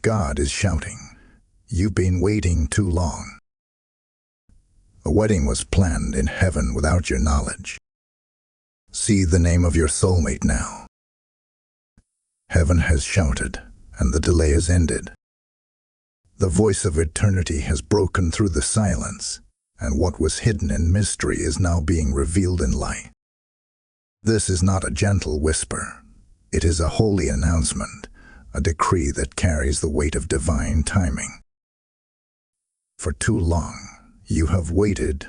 God is shouting, "You've been waiting too long." A wedding was planned in heaven without your knowledge. See the name of your soulmate now. Heaven has shouted, and the delay is ended. The voice of eternity has broken through the silence, and what was hidden in mystery is now being revealed in light. This is not a gentle whisper. It is a holy announcement, a decree that carries the weight of divine timing. For too long, you have waited,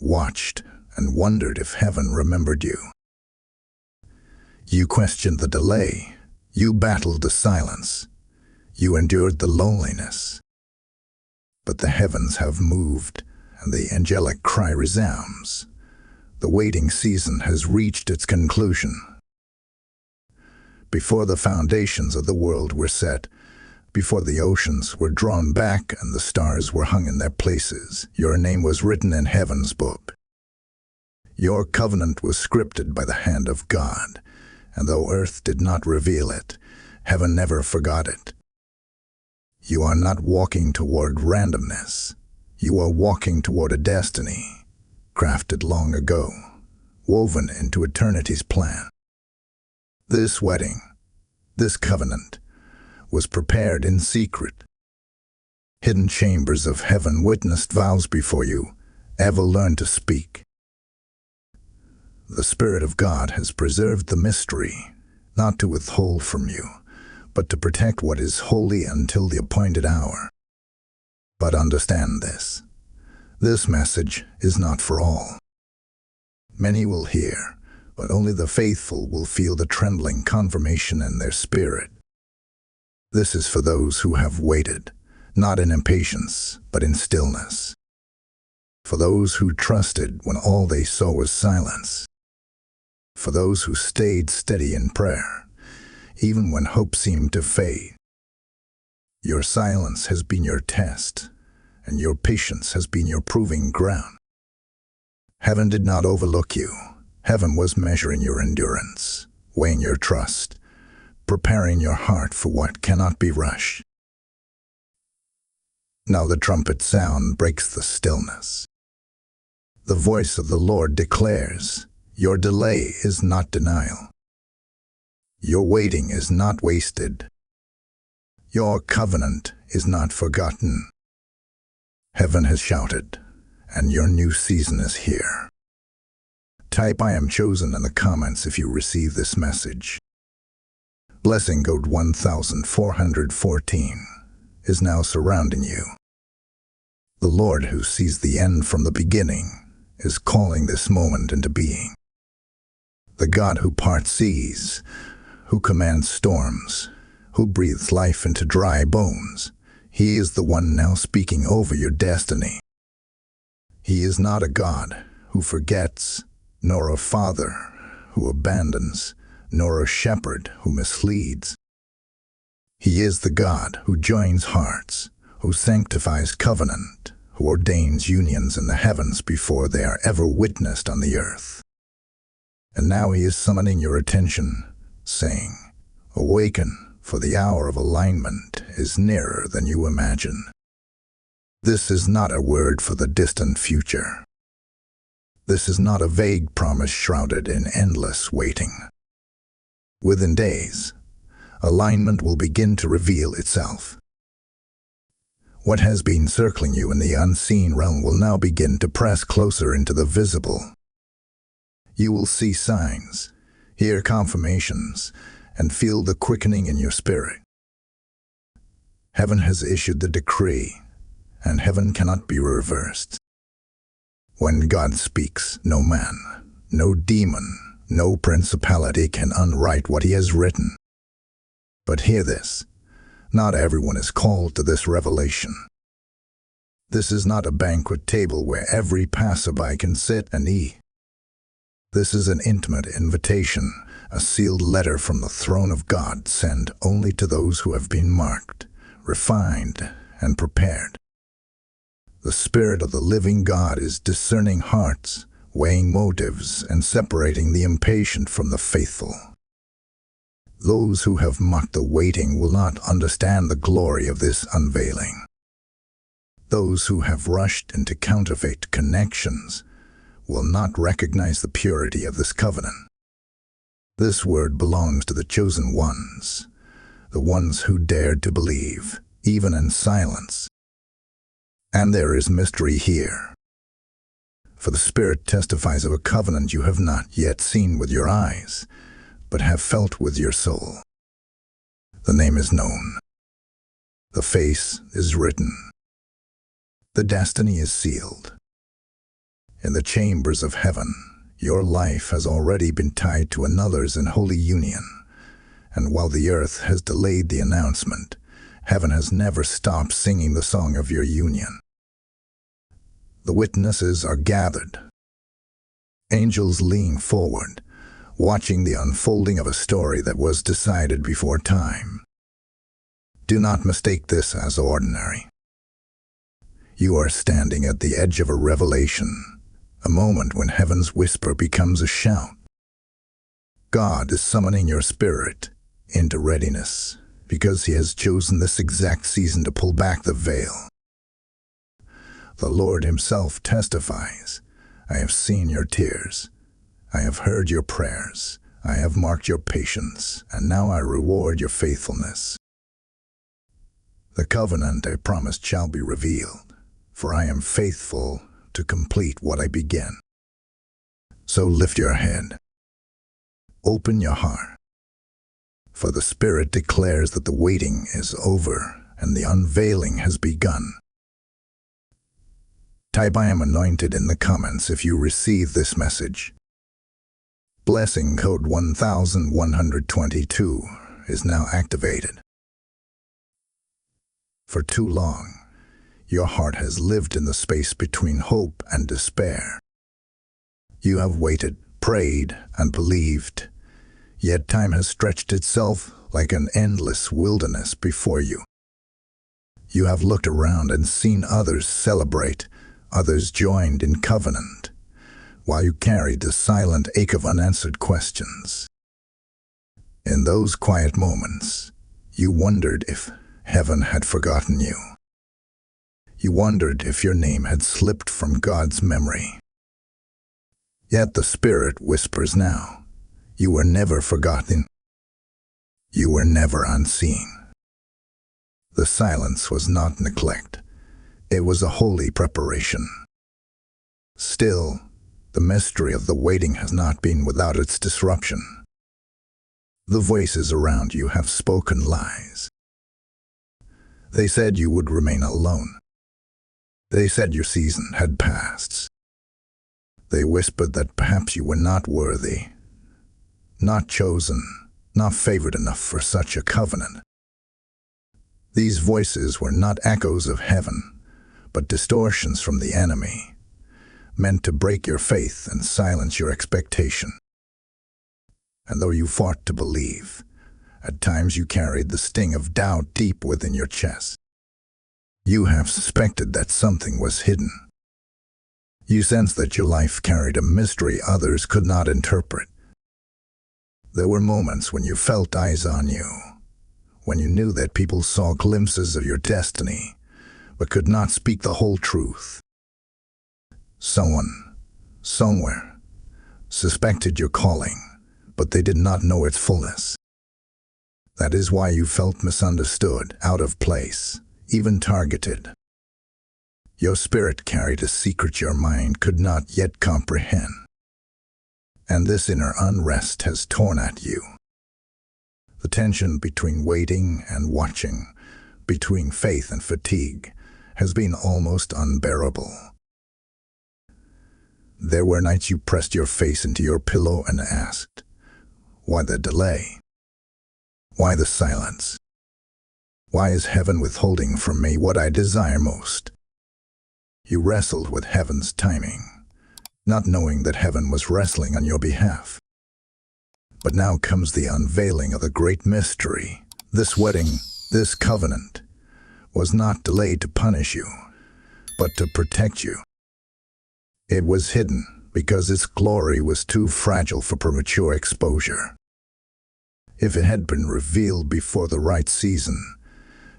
watched, and wondered if heaven remembered you. You questioned the delay. You battled the silence. You endured the loneliness. But the heavens have moved, and the angelic cry resounds. The waiting season has reached its conclusion. Before the foundations of the world were set, before the oceans were drawn back and the stars were hung in their places, your name was written in heaven's book. Your covenant was scripted by the hand of God, and though earth did not reveal it, heaven never forgot it. You are not walking toward randomness. You are walking toward a destiny, crafted long ago, woven into eternity's plan. This wedding, this covenant, was prepared in secret. Hidden chambers of heaven witnessed vows before you ever learned to speak. The Spirit of God has preserved the mystery, not to withhold from you, but to protect what is holy until the appointed hour. But understand this. This message is not for all. Many will hear, but only the faithful will feel the trembling confirmation in their spirit. This is for those who have waited, not in impatience, but in stillness. For those who trusted when all they saw was silence. For those who stayed steady in prayer, even when hope seemed to fade. Your silence has been your test, and your patience has been your proving ground. Heaven did not overlook you. Heaven was measuring your endurance, weighing your trust, preparing your heart for what cannot be rushed. Now the trumpet sound breaks the stillness. The voice of the Lord declares, your delay is not denial. Your waiting is not wasted. Your covenant is not forgotten. Heaven has shouted, and your new season is here. Type "I am chosen" in the comments if you receive this message. Blessing code 1414 is now surrounding you. The Lord who sees the end from the beginning is calling this moment into being. The God who parts seas, who commands storms, who breathes life into dry bones, He is the one now speaking over your destiny. He is not a God who forgets, nor a father who abandons, nor a shepherd who misleads. He is the God who joins hearts, who sanctifies covenant, who ordains unions in the heavens before they are ever witnessed on the earth. And now He is summoning your attention, saying, "Awaken, for the hour of alignment is nearer than you imagine." This is not a word for the distant future. This is not a vague promise shrouded in endless waiting. Within days, alignment will begin to reveal itself. What has been circling you in the unseen realm will now begin to press closer into the visible. You will see signs, hear confirmations, and feel the quickening in your spirit. Heaven has issued the decree, and heaven cannot be reversed. When God speaks, no man, no demon, no principality can unwrite what He has written. But hear this, not everyone is called to this revelation. This is not a banquet table where every passerby can sit and eat. This is an intimate invitation, a sealed letter from the throne of God sent only to those who have been marked, refined, and prepared. The Spirit of the living God is discerning hearts, weighing motives, and separating the impatient from the faithful. Those who have mocked the waiting will not understand the glory of this unveiling. Those who have rushed into counterfeit connections will not recognize the purity of this covenant. This word belongs to the chosen ones, the ones who dared to believe, even in silence. And there is mystery here. For the Spirit testifies of a covenant you have not yet seen with your eyes, but have felt with your soul. The name is known. The face is written. The destiny is sealed. In the chambers of heaven, your life has already been tied to another's in holy union. And while the earth has delayed the announcement, heaven has never stopped singing the song of your union. The witnesses are gathered. Angels lean forward, watching the unfolding of a story that was decided before time. Do not mistake this as ordinary. You are standing at the edge of a revelation, a moment when heaven's whisper becomes a shout. God is summoning your spirit into readiness because He has chosen this exact season to pull back the veil. The Lord Himself testifies, I have seen your tears. I have heard your prayers, I have marked your patience, and now I reward your faithfulness. The covenant I promised shall be revealed, for I am faithful to complete what I begin. So lift your head. Open your heart. For the Spirit declares that the waiting is over and the unveiling has begun. Type I am anointed in the comments if you receive this message. Blessing code 1122 is now activated. For too long, your heart has lived in the space between hope and despair. You have waited, prayed, and believed, yet time has stretched itself like an endless wilderness before you. You have looked around and seen others celebrate, others joined in covenant, while you carried the silent ache of unanswered questions. In those quiet moments, you wondered if heaven had forgotten you. You wondered if your name had slipped from God's memory. Yet the Spirit whispers now, you were never forgotten. You were never unseen. The silence was not neglect. It was a holy preparation. Still, the mystery of the waiting has not been without its disruption. The voices around you have spoken lies. They said you would remain alone. They said your season had passed. They whispered that perhaps you were not worthy, not chosen, not favored enough for such a covenant. These voices were not echoes of heaven, but distortions from the enemy, meant to break your faith and silence your expectation. And though you fought to believe, at times you carried the sting of doubt deep within your chest. You have suspected that something was hidden. You sensed that your life carried a mystery others could not interpret. There were moments when you felt eyes on you, when you knew that people saw glimpses of your destiny, but could not speak the whole truth. Someone, somewhere, suspected your calling, but they did not know its fullness. That is why you felt misunderstood, out of place, even targeted. Your spirit carried a secret your mind could not yet comprehend. And this inner unrest has torn at you. The tension between waiting and watching, between faith and fatigue, has been almost unbearable. There were nights you pressed your face into your pillow and asked, why the delay? Why the silence? Why is heaven withholding from me what I desire most? You wrestled with heaven's timing, not knowing that heaven was wrestling on your behalf. But now comes the unveiling of the great mystery. This wedding, this covenant, was not delayed to punish you, but to protect you. It was hidden because its glory was too fragile for premature exposure. If it had been revealed before the right season,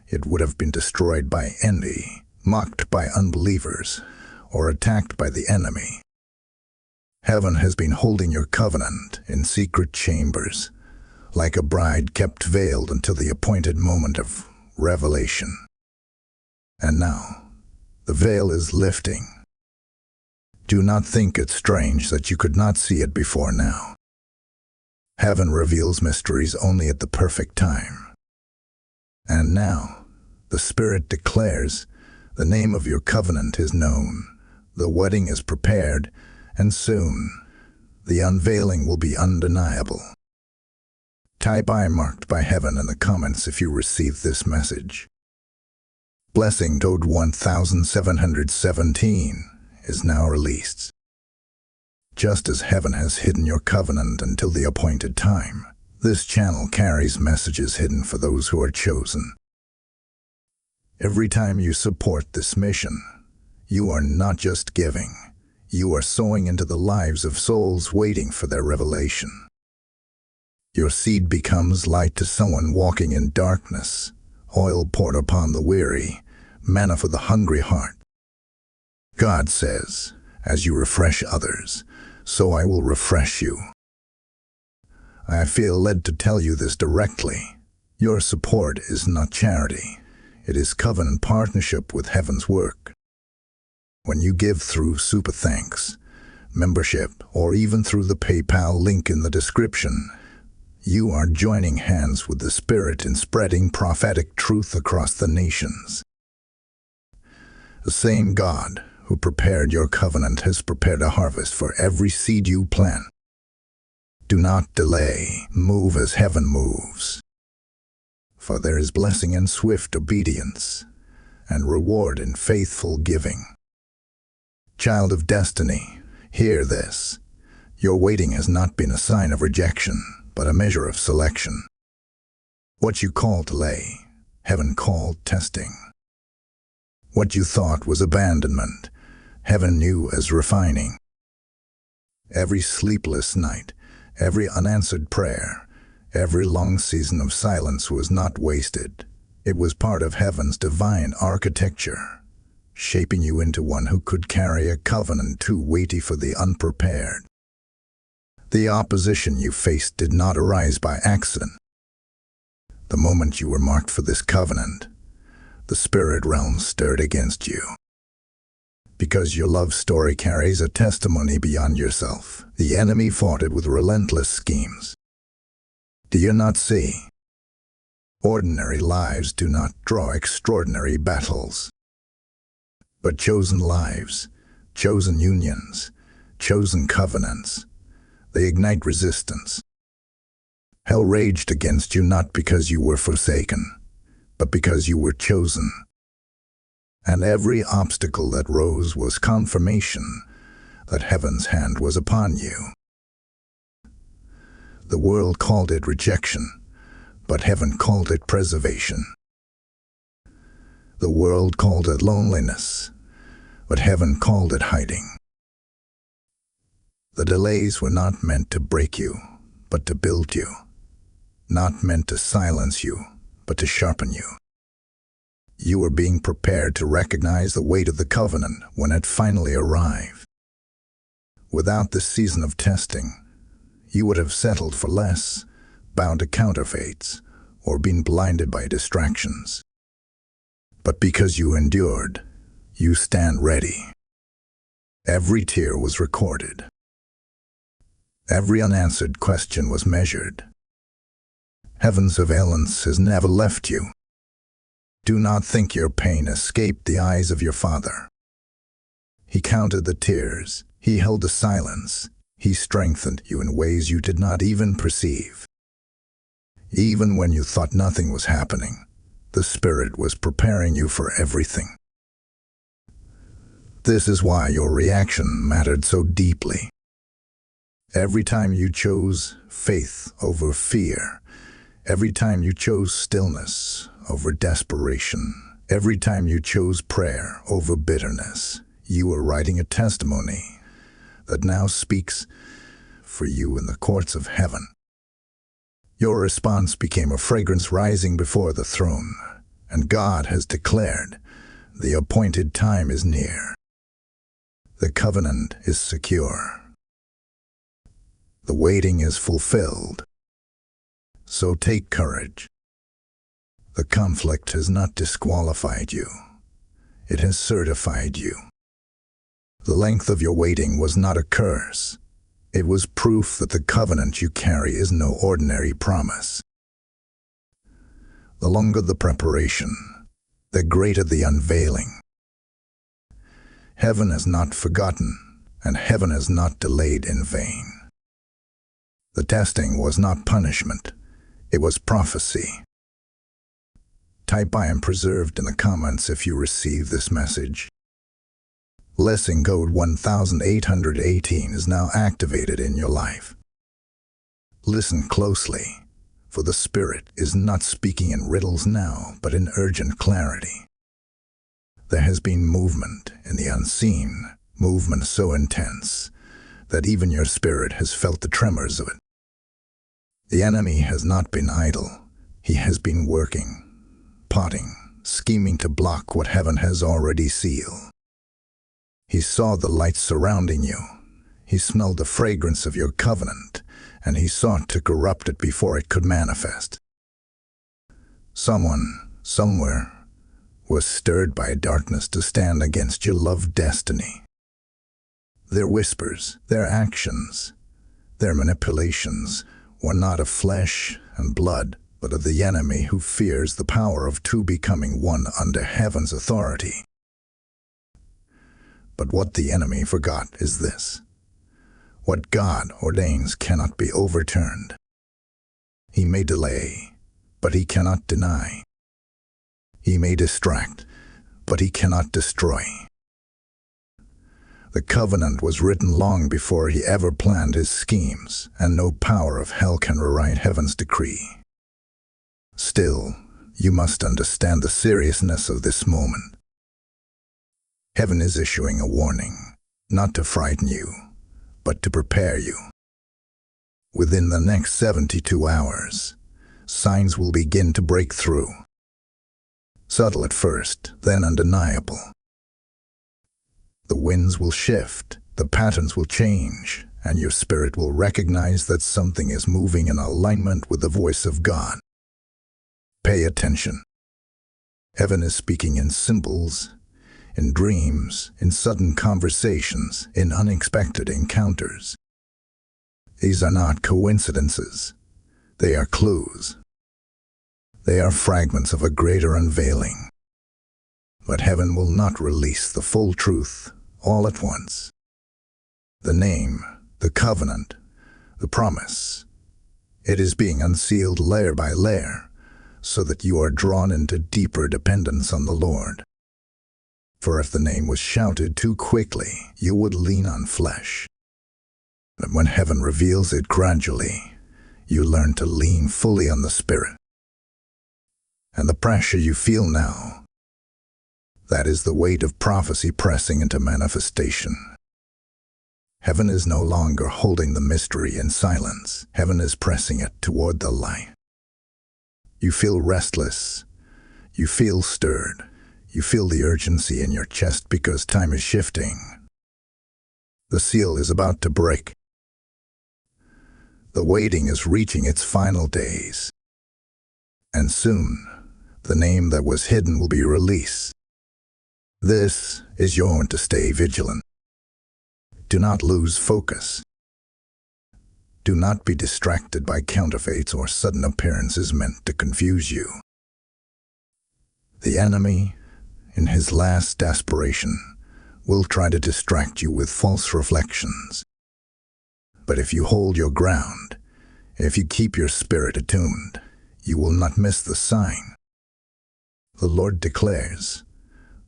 it would have been destroyed by envy, mocked by unbelievers, or attacked by the enemy. Heaven has been holding your covenant in secret chambers, like a bride kept veiled until the appointed moment of revelation. And now, the veil is lifting. Do not think it strange that you could not see it before now. Heaven reveals mysteries only at the perfect time. And now, the Spirit declares, the name of your covenant is known, the wedding is prepared, and soon, the unveiling will be undeniable. Type I marked by heaven in the comments if you received this message. Blessing Code 1717 is now released. Just as heaven has hidden your covenant until the appointed time, this channel carries messages hidden for those who are chosen. Every time you support this mission, you are not just giving, you are sowing into the lives of souls waiting for their revelation. Your seed becomes light to someone walking in darkness, oil poured upon the weary, manna for the hungry heart. God says, as you refresh others, so I will refresh you. I feel led to tell you this directly. Your support is not charity. It is covenant partnership with heaven's work. When you give through Super Thanks, membership, or even through the PayPal link in the description, you are joining hands with the Spirit in spreading prophetic truth across the nations. The same God who prepared your covenant has prepared a harvest for every seed you plant. Do not delay, move as heaven moves. For there is blessing in swift obedience, and reward in faithful giving. Child of destiny, hear this. Your waiting has not been a sign of rejection, but a measure of selection. What you call delay, heaven called testing. What you thought was abandonment, heaven knew as refining. Every sleepless night, every unanswered prayer, every long season of silence was not wasted. It was part of heaven's divine architecture, shaping you into one who could carry a covenant too weighty for the unprepared. The opposition you faced did not arise by accident. The moment you were marked for this covenant, the spirit realm stirred against you. Because your love story carries a testimony beyond yourself, the enemy fought it with relentless schemes. Do you not see? Ordinary lives do not draw extraordinary battles. But chosen lives, chosen unions, chosen covenants, they ignite resistance. Hell raged against you not because you were forsaken, but because you were chosen. And every obstacle that rose was confirmation that heaven's hand was upon you. The world called it rejection, but heaven called it preservation. The world called it loneliness, but heaven called it hiding. The delays were not meant to break you, but to build you. Not meant to silence you, but to sharpen you. You were being prepared to recognize the weight of the covenant when it finally arrived. Without this season of testing, you would have settled for less, bound to counterfeits, or been blinded by distractions. But because you endured, you stand ready. Every tear was recorded. Every unanswered question was measured. Heaven's surveillance has never left you. Do not think your pain escaped the eyes of your Father. He counted the tears. He held the silence. He strengthened you in ways you did not even perceive. Even when you thought nothing was happening, the Spirit was preparing you for everything. This is why your reaction mattered so deeply. Every time you chose faith over fear, every time you chose stillness over desperation, every time you chose prayer over bitterness, you were writing a testimony that now speaks for you in the courts of heaven. Your response became a fragrance rising before the throne, and God has declared, the appointed time is near. The covenant is secure. The waiting is fulfilled. So take courage. The conflict has not disqualified you. It has certified you. The length of your waiting was not a curse. It was proof that the covenant you carry is no ordinary promise. The longer the preparation, the greater the unveiling. Heaven has not forgotten, and heaven has not delayed in vain. The testing was not punishment, it was prophecy. Type "I am preserved" in the comments if you receive this message. Blessing code 1818 is now activated in your life. Listen closely, for the Spirit is not speaking in riddles now, but in urgent clarity. There has been movement in the unseen, movement so intense that even your spirit has felt the tremors of it. The enemy has not been idle. He has been working, plotting, scheming to block what heaven has already sealed. He saw the light surrounding you. He smelled the fragrance of your covenant, and he sought to corrupt it before it could manifest. Someone, somewhere, was stirred by darkness to stand against your loved destiny. Their whispers, their actions, their manipulations were not of flesh and blood, but of the enemy who fears the power of two becoming one under heaven's authority. But what the enemy forgot is this: what God ordains cannot be overturned. He may delay, but he cannot deny. He may distract, but he cannot destroy. The covenant was written long before he ever planned his schemes, and no power of hell can rewrite heaven's decree. Still, you must understand the seriousness of this moment. Heaven is issuing a warning, not to frighten you, but to prepare you. Within the next 72 hours, signs will begin to break through. Subtle at first, then undeniable. The winds will shift, the patterns will change, and your spirit will recognize that something is moving in alignment with the voice of God. Pay attention. Heaven is speaking in symbols, in dreams, in sudden conversations, in unexpected encounters. These are not coincidences. They are clues. They are fragments of a greater unveiling. But heaven will not release the full truth all at once. The name, the covenant, the promise, it is being unsealed layer by layer, so that you are drawn into deeper dependence on the Lord. For if the name was shouted too quickly, you would lean on flesh. But when heaven reveals it gradually, you learn to lean fully on the Spirit. And the pressure you feel now, that is the weight of prophecy pressing into manifestation. Heaven is no longer holding the mystery in silence. Heaven is pressing it toward the light. You feel restless. You feel stirred. You feel the urgency in your chest because time is shifting. The seal is about to break. The waiting is reaching its final days. And soon, the name that was hidden will be released. This is your moment to stay vigilant. Do not lose focus. Do not be distracted by counterfeits or sudden appearances meant to confuse you. The enemy, in his last desperation, will try to distract you with false reflections. But if you hold your ground, if you keep your spirit attuned, you will not miss the sign. The Lord declares,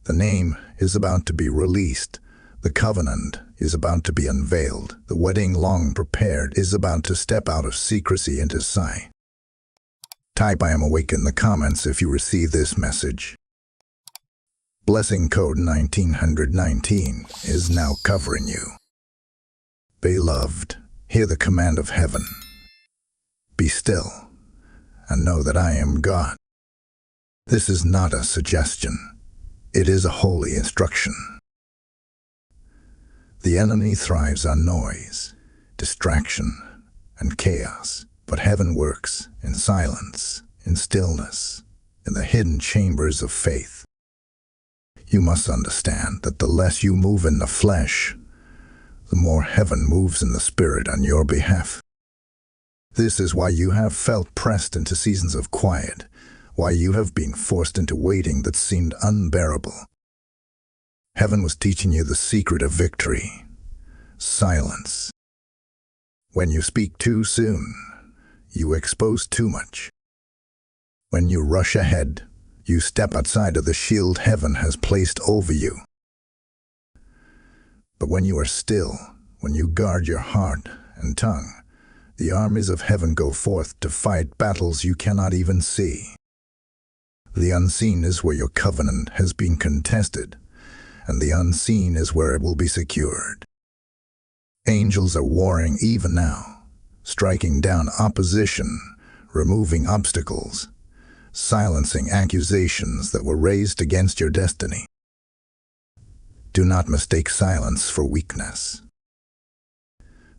the name is about to be released. The covenant is about to be unveiled. The wedding long prepared is about to step out of secrecy into sight. Type "I am awake" in the comments if you receive this message. Blessing code 1919 is now covering you. Beloved, hear the command of heaven. Be still and know that I am God. This is not a suggestion. It is a holy instruction. The enemy thrives on noise, distraction, and chaos, but heaven works in silence, in stillness, in the hidden chambers of faith. You must understand that the less you move in the flesh, the more heaven moves in the spirit on your behalf. This is why you have felt pressed into seasons of quiet, why you have been forced into waiting that seemed unbearable. Heaven was teaching you the secret of victory: silence. When you speak too soon, you expose too much. When you rush ahead, you step outside of the shield heaven has placed over you. But when you are still, when you guard your heart and tongue, the armies of heaven go forth to fight battles you cannot even see. The unseen is where your covenant has been contested, and the unseen is where it will be secured. Angels are warring even now, striking down opposition, removing obstacles, silencing accusations that were raised against your destiny. Do not mistake silence for weakness.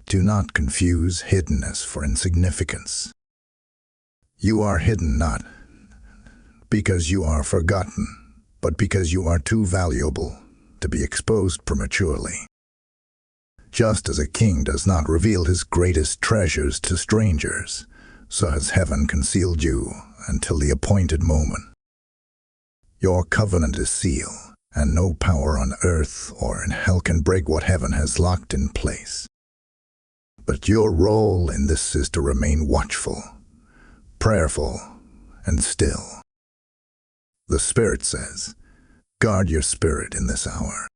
Do not confuse hiddenness for insignificance. You are hidden not because you are forgotten, but because you are too valuable to be exposed prematurely. Just as a king does not reveal his greatest treasures to strangers, so has heaven concealed you until the appointed moment. Your covenant is sealed, and no power on earth or in hell can break what heaven has locked in place. But your role in this is to remain watchful, prayerful, and still. The Spirit says, guard your spirit in this hour.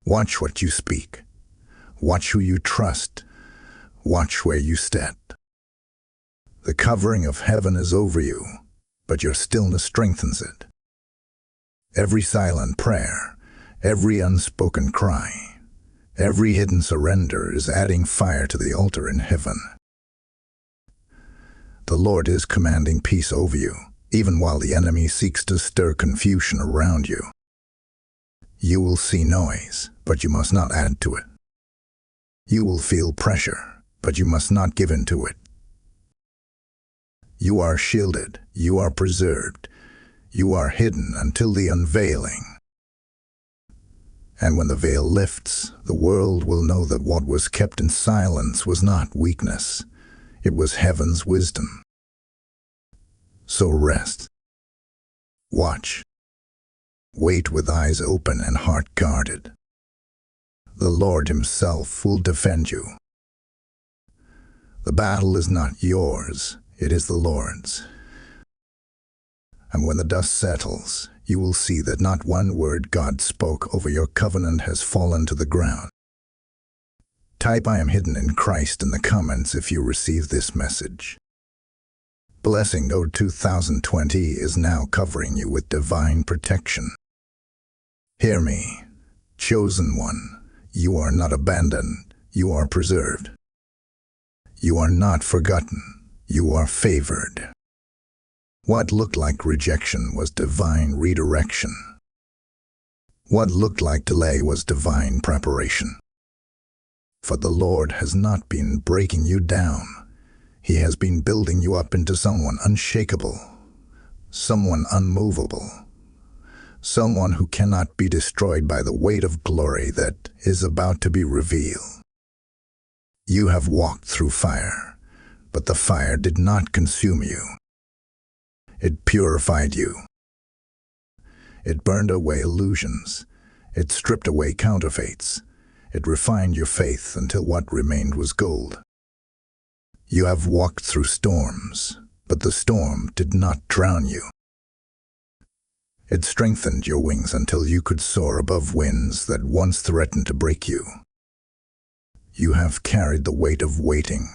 Watch what you speak. Watch who you trust. Watch where you step. The covering of heaven is over you, but your stillness strengthens it. Every silent prayer, every unspoken cry, every hidden surrender is adding fire to the altar in heaven. The Lord is commanding peace over you, even while the enemy seeks to stir confusion around you. You will see noise, but you must not add to it. You will feel pressure, but you must not give in to it. You are shielded, you are preserved, you are hidden until the unveiling. And when the veil lifts, the world will know that what was kept in silence was not weakness, it was heaven's wisdom. So rest. Watch. Wait with eyes open and heart guarded. The Lord Himself will defend you. The battle is not yours, it is the Lord's. And when the dust settles, you will see that not one word God spoke over your covenant has fallen to the ground. Type "I am hidden in Christ" in the comments if you receive this message. Blessing O 2020 is now covering you with divine protection. Hear me, chosen one. You are not abandoned, you are preserved. You are not forgotten, you are favored. What looked like rejection was divine redirection. What looked like delay was divine preparation. For the Lord has not been breaking you down. He has been building you up into someone unshakable, someone unmovable, someone who cannot be destroyed by the weight of glory that is about to be revealed. You have walked through fire, but the fire did not consume you. It purified you. It burned away illusions. It stripped away counterfeits. It refined your faith until what remained was gold. You have walked through storms, but the storm did not drown you. It strengthened your wings until you could soar above winds that once threatened to break you. You have carried the weight of waiting,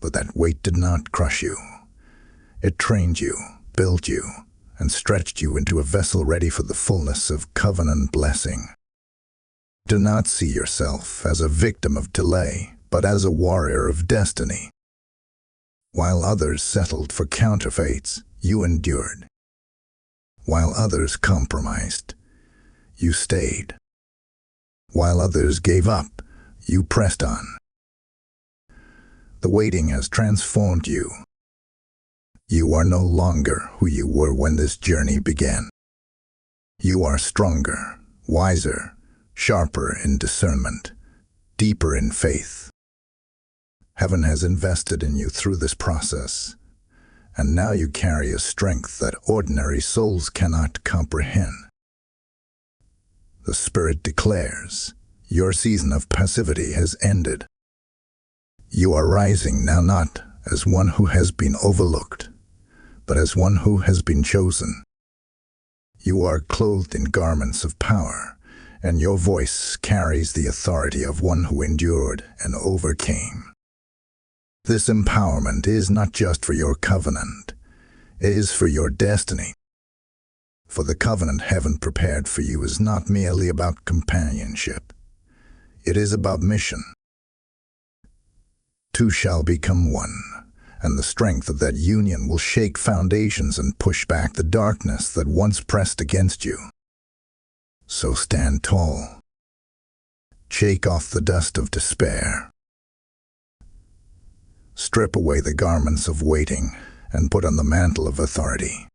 but that weight did not crush you. It trained you, built you, and stretched you into a vessel ready for the fullness of covenant blessing. Do not see yourself as a victim of delay, but as a warrior of destiny. While others settled for counterfeits, you endured. While others compromised, you stayed. While others gave up, you pressed on. The waiting has transformed you. You are no longer who you were when this journey began. You are stronger, wiser, sharper in discernment, deeper in faith. Heaven has invested in you through this process, and now you carry a strength that ordinary souls cannot comprehend. The Spirit declares, your season of passivity has ended. You are rising now not as one who has been overlooked, but as one who has been chosen. You are clothed in garments of power, and your voice carries the authority of one who endured and overcame. This empowerment is not just for your covenant, it is for your destiny. For the covenant heaven prepared for you is not merely about companionship, it is about mission. Two shall become one, and the strength of that union will shake foundations and push back the darkness that once pressed against you. So stand tall. Shake off the dust of despair. Strip away the garments of waiting and put on the mantle of authority.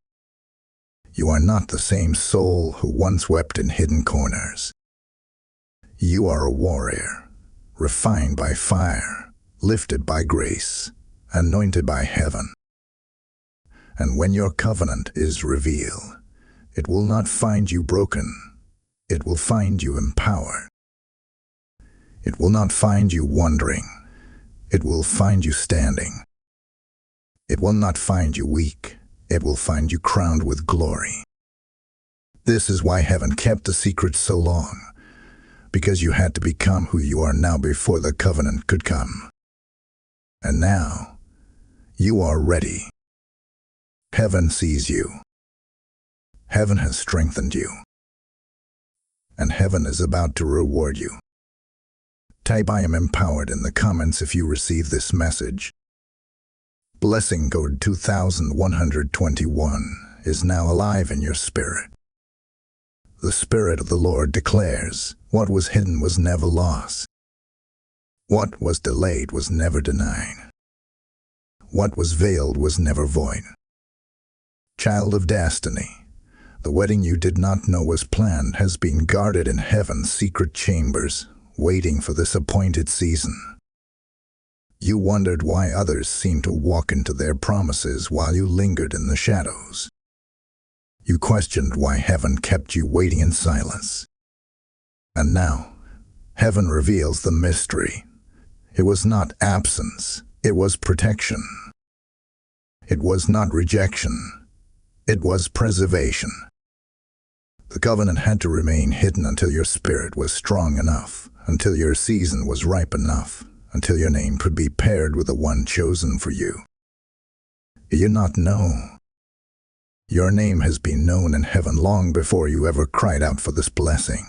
You are not the same soul who once wept in hidden corners. You are a warrior, refined by fire, lifted by grace, anointed by heaven. And when your covenant is revealed, it will not find you broken, it will find you empowered. It will not find you wandering, it will find you standing. It will not find you weak, it will find you crowned with glory. This is why heaven kept the secret so long, because you had to become who you are now before the covenant could come. And now, you are ready. Heaven sees you. Heaven has strengthened you. And heaven is about to reward you. Type I am empowered in the comments if you receive this message. Blessing code 2121 is now alive in your spirit. The Spirit of the Lord declares, what was hidden was never lost. What was delayed was never denied. What was veiled was never void. Child of destiny, the wedding you did not know was planned has been guarded in heaven's secret chambers, waiting for this appointed season. You wondered why others seemed to walk into their promises while you lingered in the shadows. You questioned why heaven kept you waiting in silence. And now, heaven reveals the mystery. It was not absence, it was protection. It was not rejection, it was preservation. The covenant had to remain hidden until your spirit was strong enough, until your season was ripe enough, until your name could be paired with the one chosen for you. Do you not know? Your name has been known in heaven long before you ever cried out for this blessing.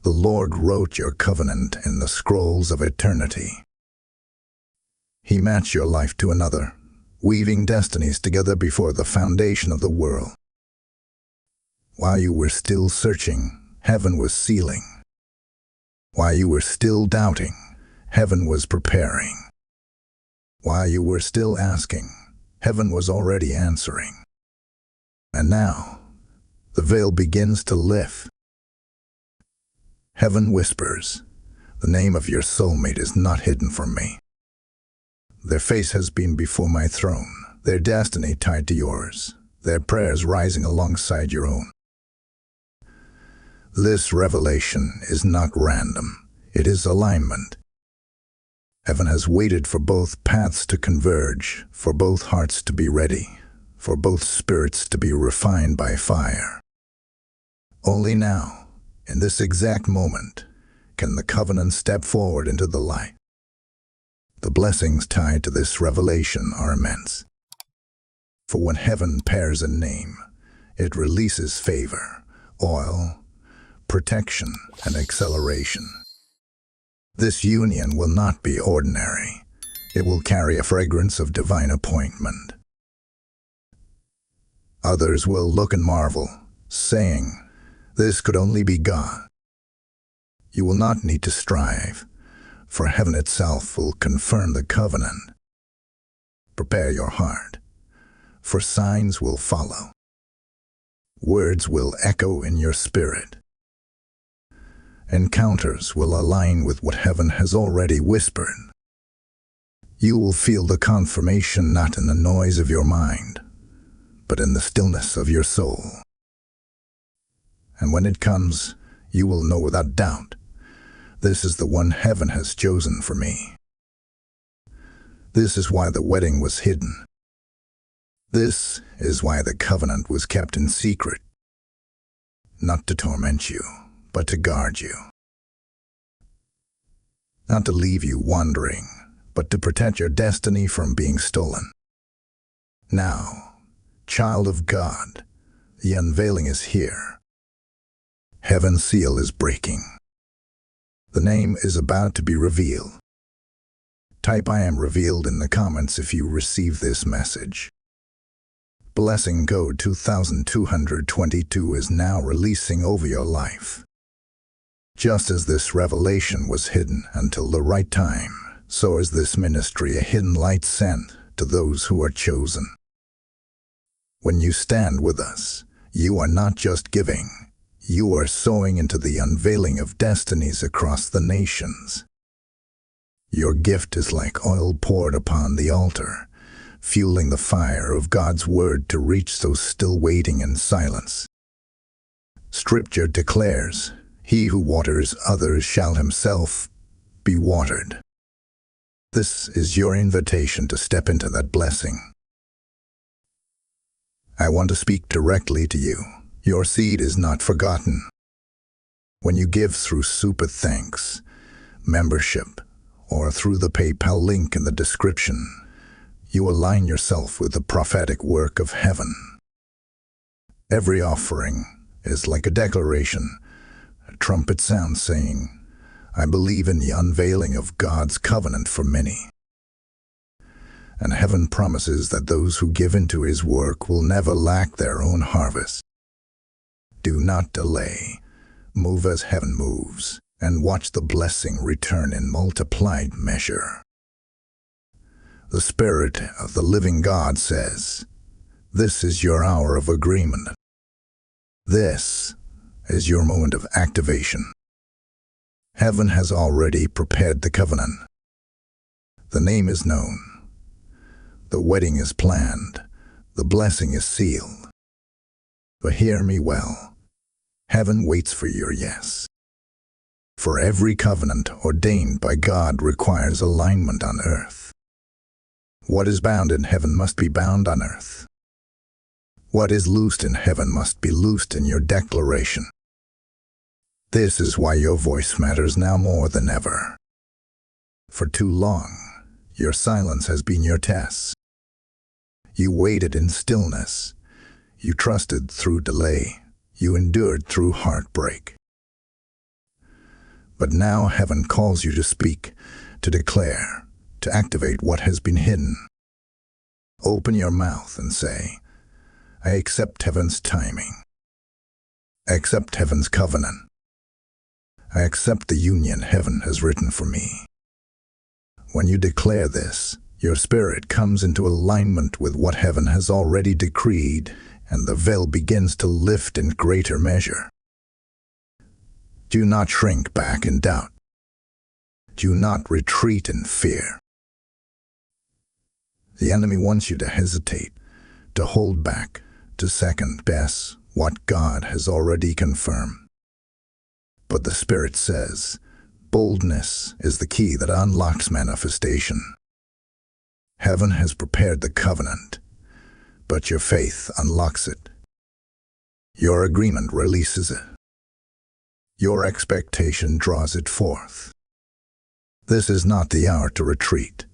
The Lord wrote your covenant in the scrolls of eternity. He matched your life to another, weaving destinies together before the foundation of the world. While you were still searching, heaven was sealing. While you were still doubting, heaven was preparing. While you were still asking, heaven was already answering. And now, the veil begins to lift. Heaven whispers, the name of your soulmate is not hidden from me. Their face has been before my throne, their destiny tied to yours, their prayers rising alongside your own. This revelation is not random, it is alignment. Heaven has waited for both paths to converge, for both hearts to be ready, for both spirits to be refined by fire. Only now, in this exact moment, can the covenant step forward into the light. The blessings tied to this revelation are immense. For when heaven pairs a name, it releases favor, oil, protection, and acceleration. This union will not be ordinary. It will carry a fragrance of divine appointment. Others will look and marvel, saying, "This could only be God." You will not need to strive, for heaven itself will confirm the covenant. Prepare your heart, for signs will follow. Words will echo in your spirit. Encounters will align with what heaven has already whispered. You will feel the confirmation not in the noise of your mind, but in the stillness of your soul. And when it comes, you will know without doubt, this is the one heaven has chosen for me. This is why the wedding was hidden. This is why the covenant was kept in secret. Not to torment you, but to guard you. Not to leave you wandering, but to protect your destiny from being stolen. Now, child of God, the unveiling is here. Heaven's seal is breaking. The name is about to be revealed. Type "I am revealed" in the comments if you receive this message. Blessing code 2222 is now releasing over your life. Just as this revelation was hidden until the right time, so is this ministry a hidden light sent to those who are chosen. When you stand with us, you are not just giving, you are sowing into the unveiling of destinies across the nations. Your gift is like oil poured upon the altar, fueling the fire of God's word to reach those still waiting in silence. Scripture declares, "He who waters others shall himself be watered." This is your invitation to step into that blessing. I want to speak directly to you. Your seed is not forgotten. When you give through Super Thanks, membership, or through the PayPal link in the description, you align yourself with the prophetic work of heaven. Every offering is like a declaration, a trumpet sound saying, "I believe in the unveiling of God's covenant for many." And heaven promises that those who give into his work will never lack their own harvest. Do not delay. Move as heaven moves, and watch the blessing return in multiplied measure. The Spirit of the living God says, this is your hour of agreement. This is your moment of activation. Heaven has already prepared the covenant. The name is known. The wedding is planned. The blessing is sealed. But hear me well. Heaven waits for your yes. For every covenant ordained by God requires alignment on earth. What is bound in heaven must be bound on earth. What is loosed in heaven must be loosed in your declaration. This is why your voice matters now more than ever. For too long, your silence has been your test. You waited in stillness. You trusted through delay. You endured through heartbreak. But now heaven calls you to speak, to declare, to activate what has been hidden. Open your mouth and say, I accept heaven's timing. I accept heaven's covenant. I accept the union heaven has written for me. When you declare this, your spirit comes into alignment with what heaven has already decreed, and the veil begins to lift in greater measure. Do not shrink back in doubt. Do not retreat in fear. The enemy wants you to hesitate, to hold back, to second guess what God has already confirmed. But the Spirit says, boldness is the key that unlocks manifestation. Heaven has prepared the covenant, but your faith unlocks it. Your agreement releases it. Your expectation draws it forth. This is not the hour to retreat.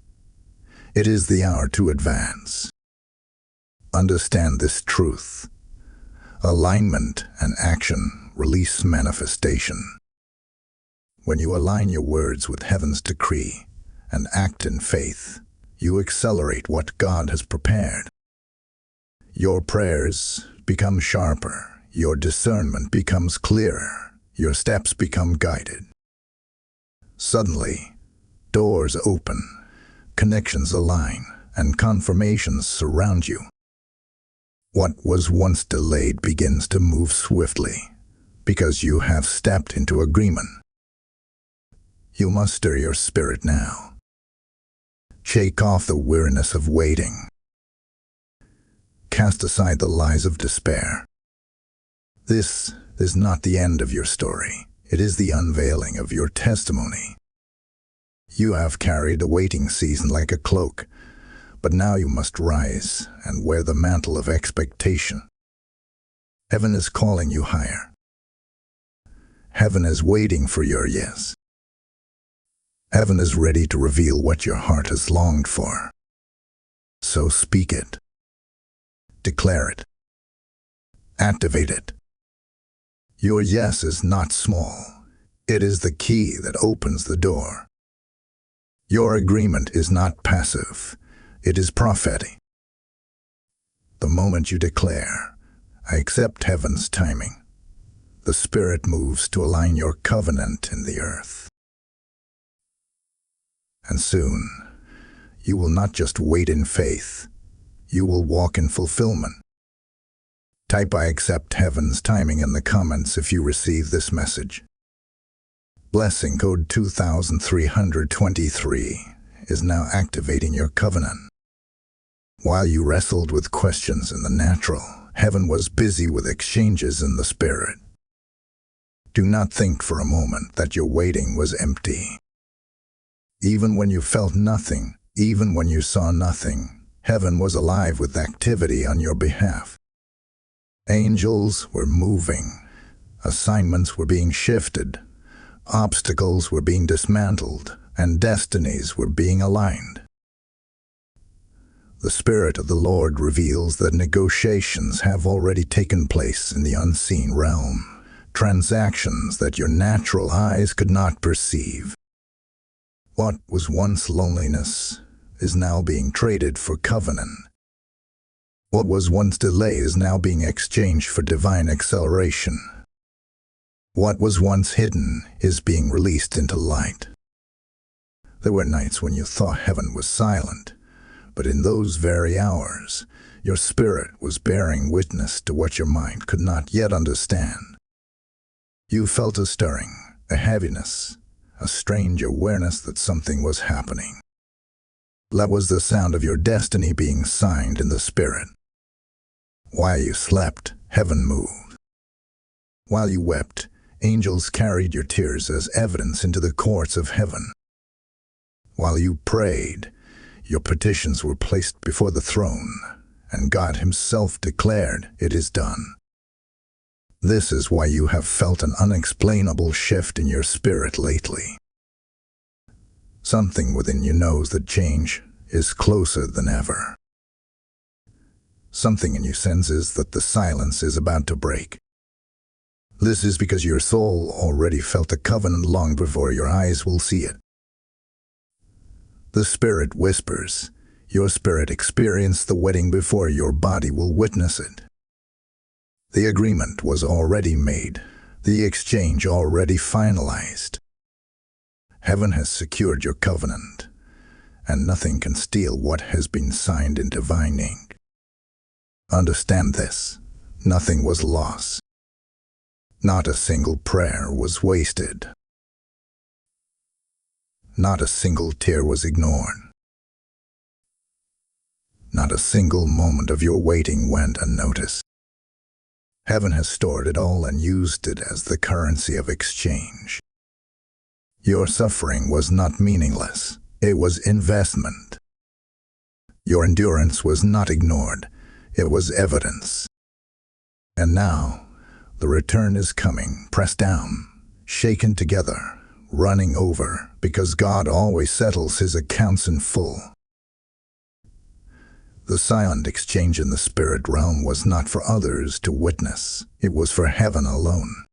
It is the hour to advance. Understand this truth. Alignment and action release manifestation. When you align your words with heaven's decree and act in faith, you accelerate what God has prepared. Your prayers become sharper, your discernment becomes clearer, your steps become guided. Suddenly, doors open, connections align, and confirmations surround you. What was once delayed begins to move swiftly, because you have stepped into agreement. You muster your spirit now. Shake off the weariness of waiting. Cast aside the lies of despair. This is not the end of your story. It is the unveiling of your testimony. You have carried a waiting season like a cloak, but now you must rise and wear the mantle of expectation. Heaven is calling you higher. Heaven is waiting for your yes. Heaven is ready to reveal what your heart has longed for. So speak it. Declare it. Activate it. Your yes is not small. It is the key that opens the door. Your agreement is not passive. It is prophetic. The moment you declare, I accept heaven's timing, the Spirit moves to align your covenant in the earth. And soon, you will not just wait in faith, you will walk in fulfillment. Type I accept heaven's timing in the comments if you receive this message. Blessing code 2323 is now activating your covenant. While you wrestled with questions in the natural, heaven was busy with exchanges in the spirit. Do not think for a moment that your waiting was empty. Even when you felt nothing, even when you saw nothing, heaven was alive with activity on your behalf. Angels were moving, assignments were being shifted, obstacles were being dismantled, and destinies were being aligned. The Spirit of the Lord reveals that negotiations have already taken place in the unseen realm, transactions that your natural eyes could not perceive. What was once loneliness is now being traded for covenant. What was once delay is now being exchanged for divine acceleration. What was once hidden is being released into light. There were nights when you thought heaven was silent, but in those very hours, your spirit was bearing witness to what your mind could not yet understand. You felt a stirring, a heaviness, a strange awareness that something was happening. That was the sound of your destiny being signed in the spirit. While you slept, heaven moved. While you wept, angels carried your tears as evidence into the courts of heaven. While you prayed, your petitions were placed before the throne, and God Himself declared, "It is done." This is why you have felt an unexplainable shift in your spirit lately. Something within you knows that change is closer than ever. Something in you senses that the silence is about to break. This is because your soul already felt the covenant long before your eyes will see it. The Spirit whispers, your spirit experienced the wedding before your body will witness it. The agreement was already made, the exchange already finalized. Heaven has secured your covenant, and nothing can steal what has been signed in divine ink. Understand this, nothing was lost. Not a single prayer was wasted. Not a single tear was ignored. Not a single moment of your waiting went unnoticed. Heaven has stored it all and used it as the currency of exchange. Your suffering was not meaningless. It was investment. Your endurance was not ignored. It was evidence. And now, the return is coming, pressed down, shaken together, running over, because God always settles His accounts in full. The silent exchange in the spirit realm was not for others to witness. It was for heaven alone.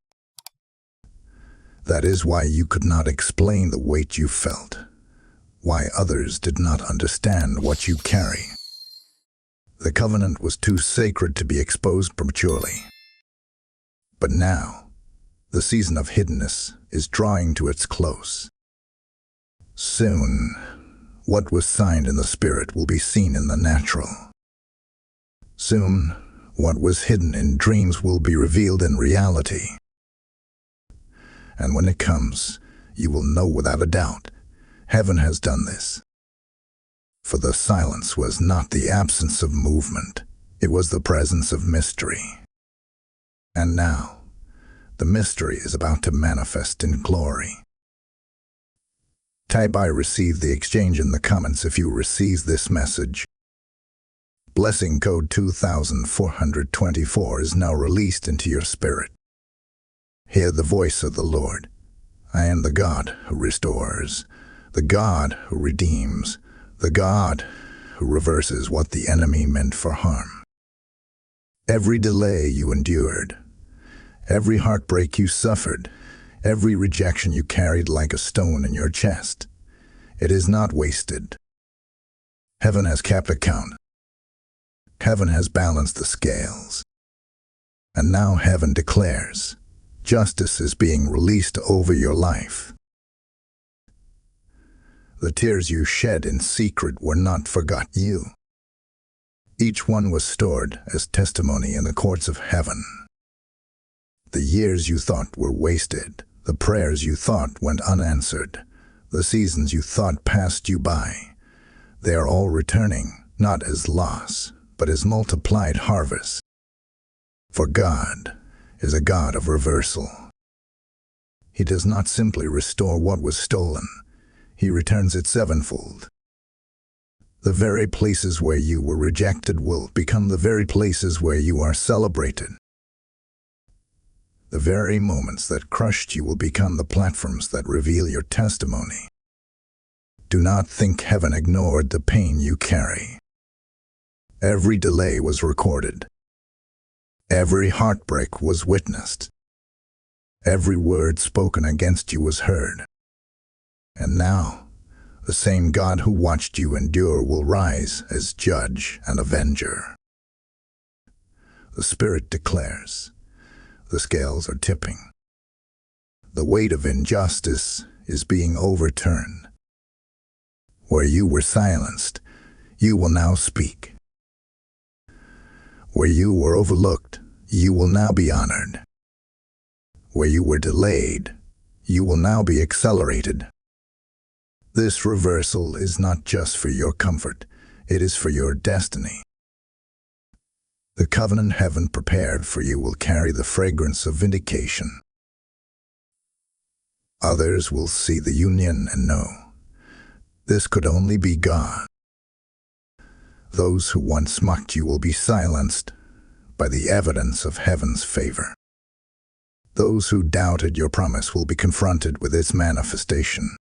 That is why you could not explain the weight you felt, why others did not understand what you carry. The covenant was too sacred to be exposed prematurely. But now, the season of hiddenness is drawing to its close. Soon, what was signed in the spirit will be seen in the natural. Soon, what was hidden in dreams will be revealed in reality. And when it comes, you will know without a doubt, heaven has done this. For the silence was not the absence of movement, it was the presence of mystery. And now, the mystery is about to manifest in glory. Type "I receive the exchange" in the comments if you receive this message. Blessing code 2424 is now released into your spirit. Hear the voice of the Lord. I am the God who restores, the God who redeems, the God who reverses what the enemy meant for harm. Every delay you endured, every heartbreak you suffered, every rejection you carried like a stone in your chest, it is not wasted. Heaven has kept account. Heaven has balanced the scales. And now heaven declares, justice is being released over your life. The tears you shed in secret were not forgotten you. Each one was stored as testimony in the courts of heaven. The years you thought were wasted, the prayers you thought went unanswered, the seasons you thought passed you by, they are all returning, not as loss, but as multiplied harvest. For God is a God of reversal. He does not simply restore what was stolen, He returns it sevenfold. The very places where you were rejected will become the very places where you are celebrated. The very moments that crushed you will become the platforms that reveal your testimony. Do not think heaven ignored the pain you carry. Every delay was recorded. Every heartbreak was witnessed. Every word spoken against you was heard. And now, the same God who watched you endure will rise as judge and avenger. The Spirit declares, the scales are tipping. The weight of injustice is being overturned. Where you were silenced, you will now speak. Where you were overlooked, you will now be honored. Where you were delayed, you will now be accelerated. This reversal is not just for your comfort, it is for your destiny. The covenant heaven prepared for you will carry the fragrance of vindication. Others will see the union and know, this could only be God. Those who once mocked you will be silenced by the evidence of heaven's favor. Those who doubted your promise will be confronted with its manifestation.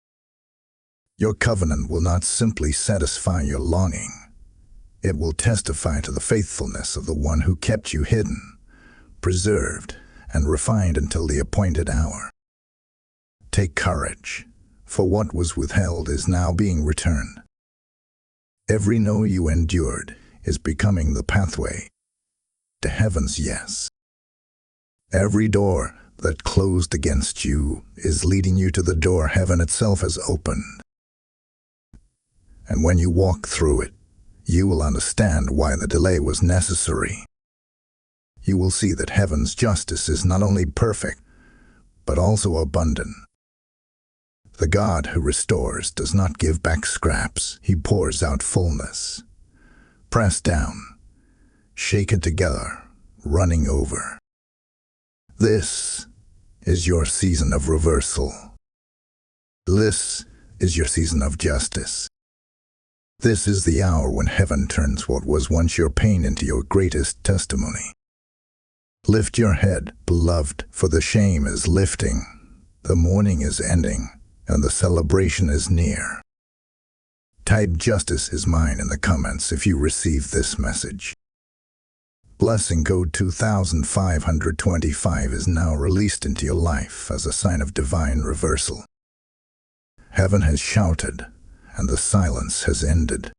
Your covenant will not simply satisfy your longing. It will testify to the faithfulness of the one who kept you hidden, preserved, and refined until the appointed hour. Take courage, for what was withheld is now being returned. Every no you endured is becoming the pathway to heaven's yes. Every door that closed against you is leading you to the door heaven itself has opened. And when you walk through it, you will understand why the delay was necessary. You will see that heaven's justice is not only perfect, but also abundant. The God who restores does not give back scraps, He pours out fullness. Pressed down, shaken together, running over. This is your season of reversal. This is your season of justice. This is the hour when heaven turns what was once your pain into your greatest testimony. Lift your head, beloved, for the shame is lifting, the mourning is ending, and the celebration is near. Type "Justice is mine" in the comments if you receive this message. Blessing code 2525 is now released into your life as a sign of divine reversal. Heaven has shouted, and the silence has ended.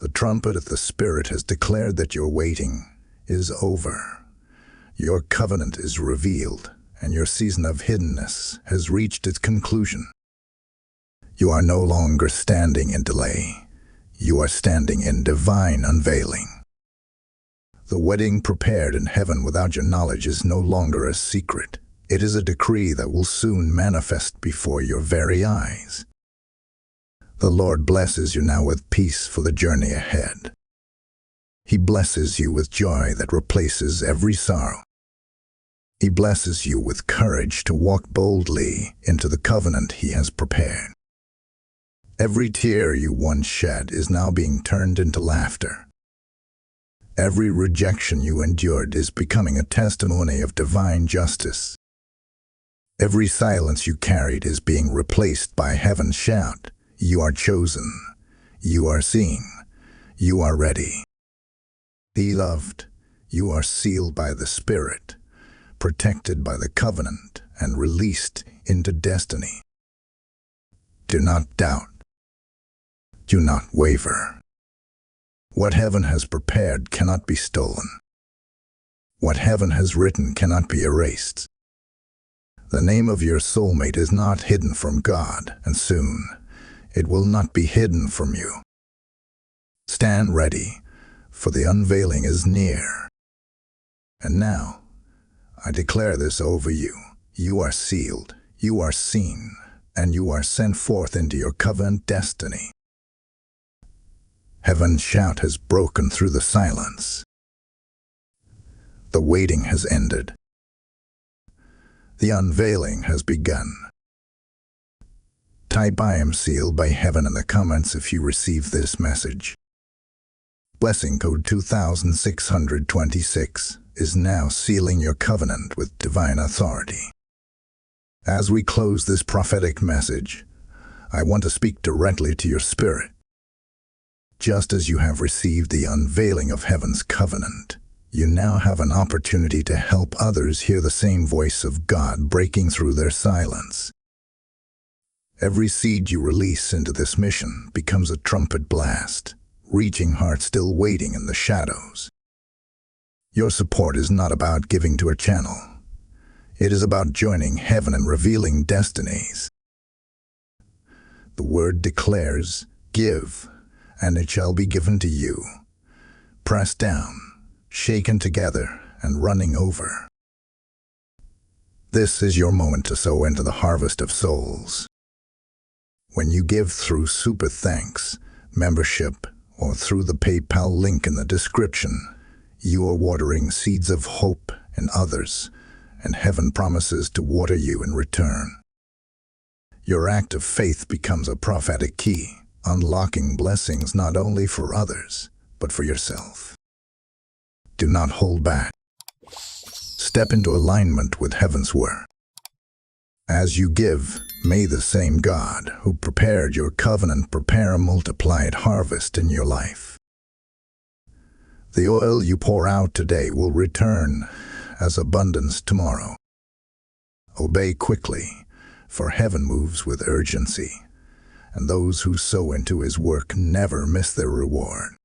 The trumpet of the Spirit has declared that your waiting is over. Your covenant is revealed, and your season of hiddenness has reached its conclusion. You are no longer standing in delay. You are standing in divine unveiling. The wedding prepared in heaven without your knowledge is no longer a secret. It is a decree that will soon manifest before your very eyes. The Lord blesses you now with peace for the journey ahead. He blesses you with joy that replaces every sorrow. He blesses you with courage to walk boldly into the covenant He has prepared. Every tear you once shed is now being turned into laughter. Every rejection you endured is becoming a testimony of divine justice. Every silence you carried is being replaced by heaven's shout. You are chosen. You are seen. You are ready. Beloved, you are sealed by the Spirit, protected by the covenant, and released into destiny. Do not doubt. Do not waver. What heaven has prepared cannot be stolen. What heaven has written cannot be erased. The name of your soulmate is not hidden from God, and soon it will not be hidden from you. Stand ready, for the unveiling is near. And now, I declare this over you. You are sealed, you are seen, and you are sent forth into your covenant destiny. Heaven's shout has broken through the silence. The waiting has ended. The unveiling has begun. Type "I am sealed by heaven" in the comments if you receive this message. Blessing code 2626 is now sealing your covenant with divine authority. As we close this prophetic message, I want to speak directly to your spirit. Just as you have received the unveiling of heaven's covenant, you now have an opportunity to help others hear the same voice of God breaking through their silence. Every seed you release into this mission becomes a trumpet blast, reaching hearts still waiting in the shadows. Your support is not about giving to a channel. It is about joining heaven and revealing destinies. The word declares, "Give, and it shall be given to you, pressed down, shaken together, and running over." This is your moment to sow into the harvest of souls. When you give through Super Thanks, membership, or through the PayPal link in the description, you are watering seeds of hope in others, and heaven promises to water you in return. Your act of faith becomes a prophetic key, unlocking blessings not only for others, but for yourself. Do not hold back. Step into alignment with heaven's word. As you give, may the same God who prepared your covenant prepare a multiplied harvest in your life. The oil you pour out today will return as abundance tomorrow. Obey quickly, for heaven moves with urgency, and those who sow into His work never miss their reward.